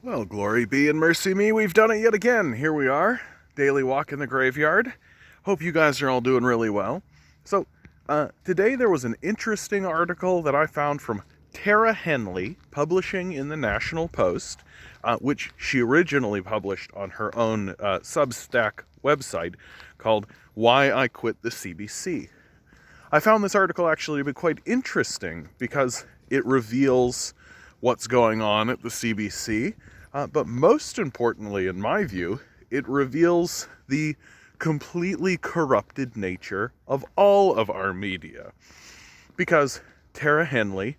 Well, glory be and mercy me, we've done it yet again. Here we are, daily walk in the graveyard. Hope you guys are all doing really well. So, today there was an interesting article that I found from Tara Henley, publishing in the National Post, which she originally published on her own Substack website called Why I Quit the CBC. I found this article actually to be quite interesting because it reveals what's going on at the CBC, but most importantly, in my view, it reveals the completely corrupted nature of all of our media. Because Tara Henley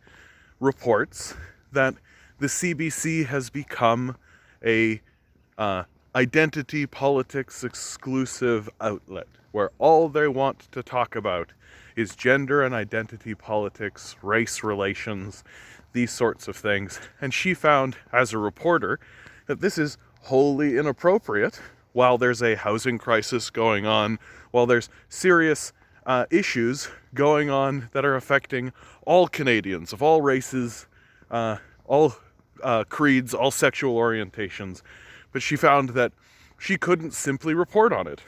reports that the CBC has become a identity politics exclusive outlet where all they want to talk about is gender and identity politics, race relations, these sorts of things. And she found, as a reporter, that this is wholly inappropriate while there's a housing crisis going on, while there's serious issues going on that are affecting all Canadians of all races, all creeds, all sexual orientations. But she found that she couldn't simply report on it.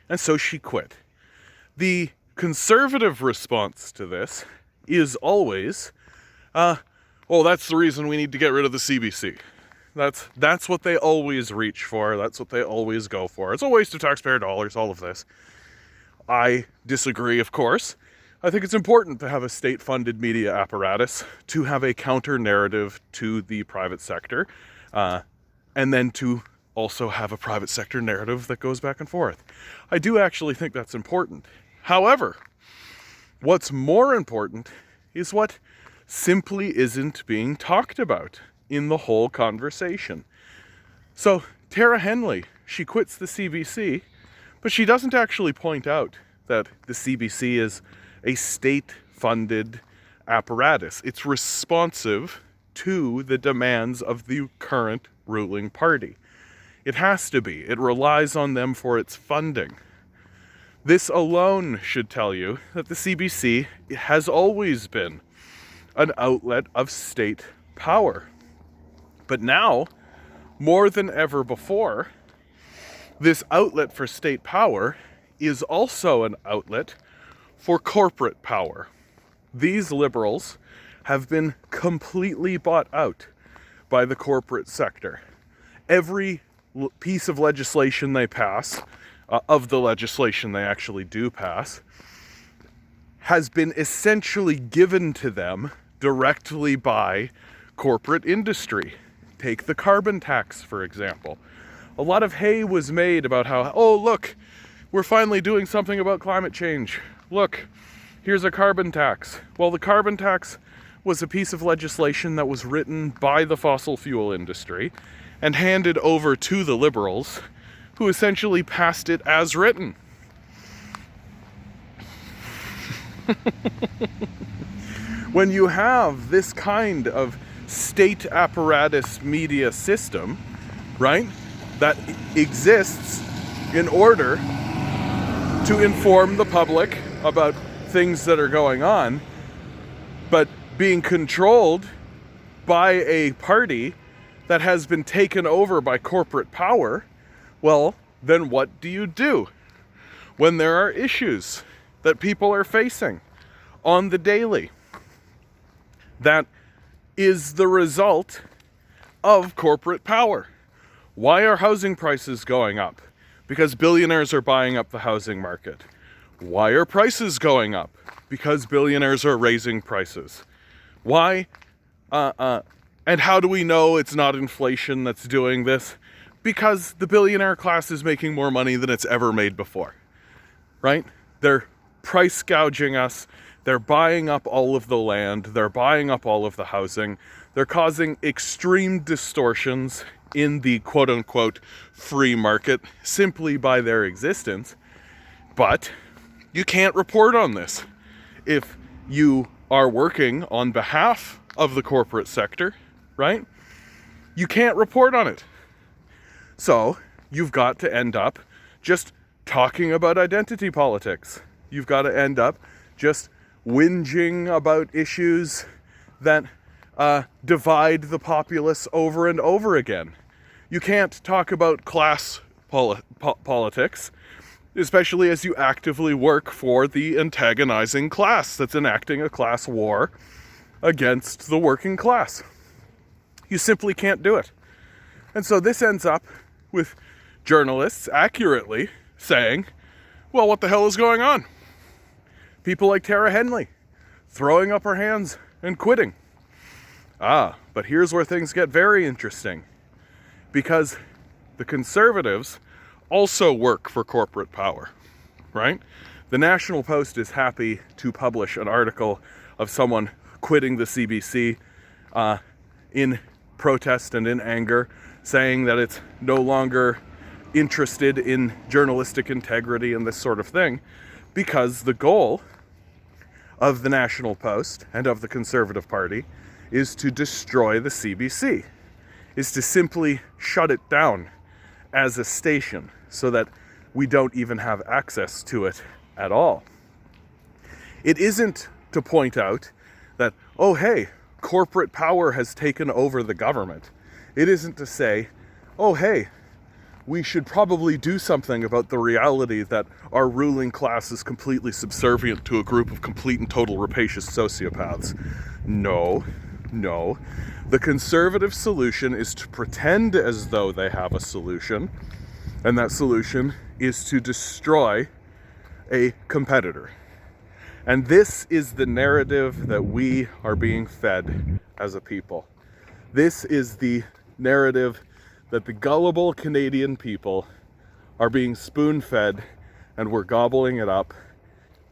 And so she quit. The conservative response to this is always, well, that's the reason we need to get rid of the CBC. That's what they always reach for. That's what they always go for. It's a waste of taxpayer dollars, all of this. I disagree, of course. I think it's important to have a state-funded media apparatus, to have a counter-narrative to the private sector, and then to also have a private sector narrative that goes back and forth. I do actually think that's important. However, what's more important is what simply isn't being talked about in the whole conversation. So Tara Henley, she quits the CBC, but she doesn't actually point out that the CBC is a state-funded apparatus. It's responsive to the demands of the current ruling party. It has to be. It relies on them for its funding. This alone should tell you that the CBC has always been an outlet of state power. But now, more than ever before, this outlet for state power is also an outlet for corporate power. These liberals have been completely bought out by the corporate sector. Every piece of legislation they pass, of the legislation they actually do pass, has been essentially given to them directly by corporate industry. Take the carbon tax, for example. A lot of hay was made about how, oh, look, we're finally doing something about climate change. Look, here's a carbon tax. Well, the carbon tax was a piece of legislation that was written by the fossil fuel industry and handed over to the liberals, who essentially passed it as written. When you have this kind of state apparatus media system, right, that exists in order to inform the public about things that are going on, but being controlled by a party that has been taken over by corporate power, well, then what do you do when there are issues that people are facing on the daily that is the result of corporate power? Why are housing prices going up? Because billionaires are buying up the housing market. Why are prices going up? Because billionaires are raising prices. Why? And how do we know it's not inflation that's doing this? Because the billionaire class is making more money than it's ever made before, right? They're price gouging us. They're buying up all of the land. They're buying up all of the housing. They're causing extreme distortions in the quote-unquote free market simply by their existence. But you can't report on this if you are working on behalf of the corporate sector, right? You can't report on it. So you've got to end up just talking about identity politics. You've got to end up just whinging about issues that divide the populace over and over again. You can't talk about class politics, especially as you actively work for the antagonizing class that's enacting a class war against the working class. You simply can't do it. And so this ends up with journalists accurately saying, well, what the hell is going on? People like Tara Henley throwing up her hands and quitting. But here's where things get very interesting, because the conservatives also work for corporate power, right? The National Post is happy to publish an article of someone quitting the CBC in protest and in anger, saying that it's no longer interested in journalistic integrity and this sort of thing, because the goal of the National Post and of the Conservative Party is to destroy the CBC, is to simply shut it down as a station so that we don't even have access to it at all. It isn't to point out that, oh hey, corporate power has taken over the government. It isn't to say, oh hey, we should probably do something about the reality that our ruling class is completely subservient to a group of complete and total rapacious sociopaths. No. The conservative solution is to pretend as though they have a solution, and that solution is to destroy a competitor. And this is the narrative that we are being fed as a people. This is the narrative that the gullible Canadian people are being spoon-fed, and we're gobbling it up,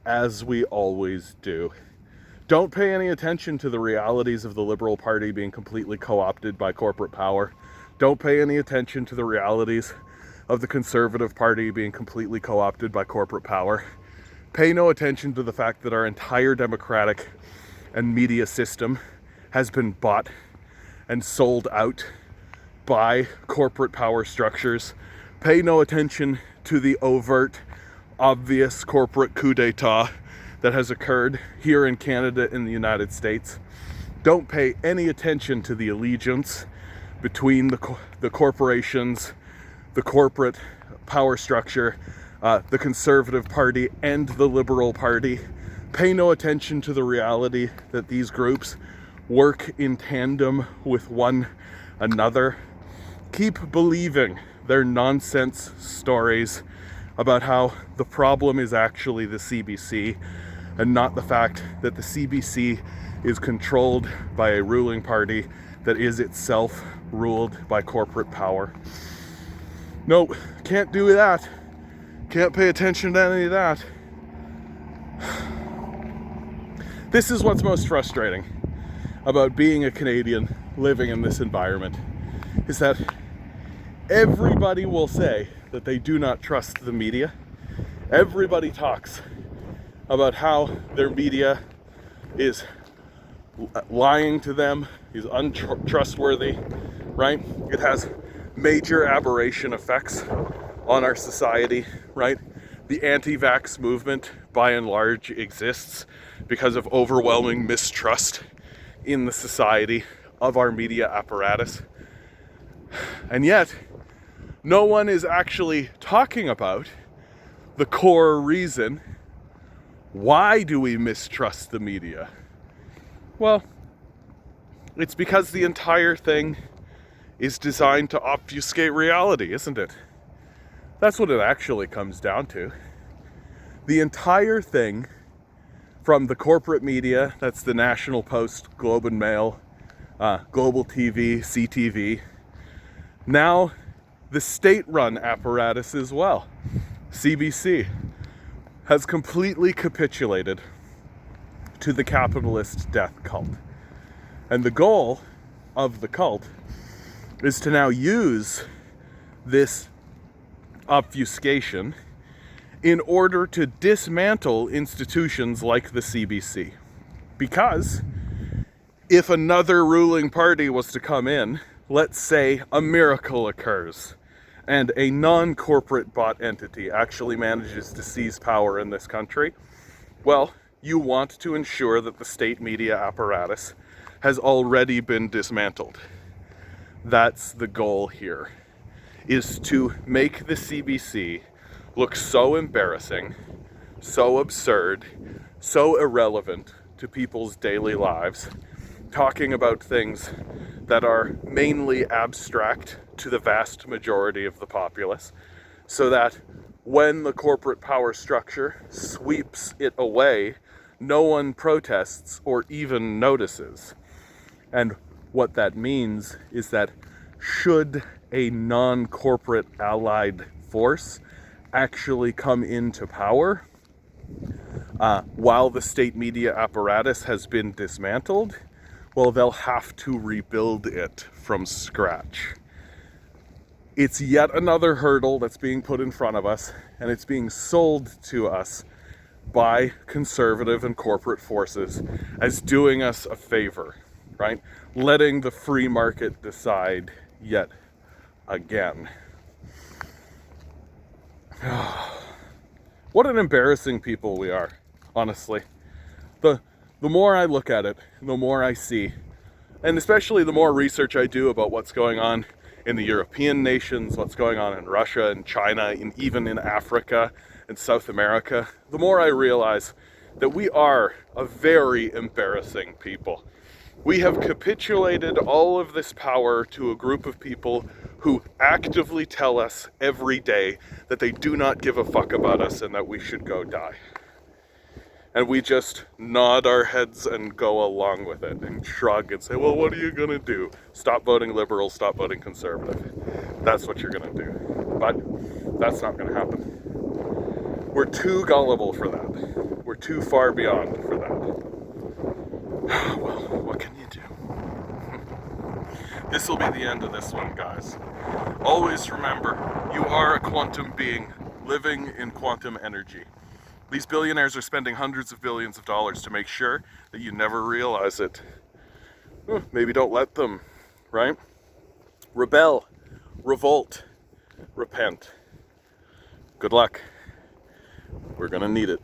as we always do. Don't pay any attention to the realities of the Liberal Party being completely co-opted by corporate power. Don't pay any attention to the realities of the Conservative Party being completely co-opted by corporate power. Pay no attention to the fact that our entire democratic and media system has been bought and sold out by corporate power structures. Pay no attention to the overt, obvious corporate coup d'etat that has occurred here in Canada and the United States. Don't pay any attention to the allegiance between the corporations, the corporate power structure, the Conservative Party and the Liberal Party. Pay no attention to the reality that these groups work in tandem with one another. Keep believing their nonsense stories about how the problem is actually the CBC and not the fact that the CBC is controlled by a ruling party that is itself ruled by corporate power. No, can't do that. Can't pay attention to any of that. This is what's most frustrating about being a Canadian living in this environment, is that everybody will say that they do not trust the media. Everybody talks about how their media is lying to them, is untrustworthy, right? It has major aberration effects on our society, right? The anti-vax movement, by and large, exists because of overwhelming mistrust in the society of our media apparatus. And yet, no one is actually talking about the core reason. Why do we mistrust the media? Well, it's because the entire thing is designed to obfuscate reality, isn't it? That's what it actually comes down to. The entire thing, from the corporate media, that's the National Post, Globe and Mail, Global TV, CTV, now the state-run apparatus as well, CBC, has completely capitulated to the capitalist death cult. And the goal of the cult is to now use this obfuscation in order to dismantle institutions like the CBC. Because if another ruling party was to come in, let's say a miracle occurs and a non-corporate bought entity actually manages to seize power in this country, well, you want to ensure that the state media apparatus has already been dismantled. That's the goal here, is to make the CBC look so embarrassing, so absurd, so irrelevant to people's daily lives, talking about things that are mainly abstract to the vast majority of the populace, so that when the corporate power structure sweeps it away, no one protests or even notices. And what that means is that should a non-corporate allied force actually come into power, while the state media apparatus has been dismantled, well, they'll have to rebuild it from scratch. It's yet another hurdle that's being put in front of us, and it's being sold to us by conservative and corporate forces as doing us a favor, right? Letting the free market decide yet again. What an embarrassing people we are, honestly. The more I look at it, the more I see, and especially the more research I do about what's going on in the European nations, what's going on in Russia and China, and even in Africa and South America, the more I realize that we are a very embarrassing people. We have capitulated all of this power to a group of people who actively tell us every day that they do not give a fuck about us and that we should go die. And we just nod our heads and go along with it and shrug and say, well, what are you gonna do? Stop voting liberal, stop voting conservative. That's what you're gonna do. But that's not gonna happen. We're too gullible for that. We're too far beyond for that. Well, what can you do? This will be the end of this one, guys. Always remember, you are a quantum being living in quantum energy. These billionaires are spending hundreds of billions of dollars to make sure that you never realize it. Maybe don't let them, right? Rebel, revolt, repent. Good luck. We're gonna need it.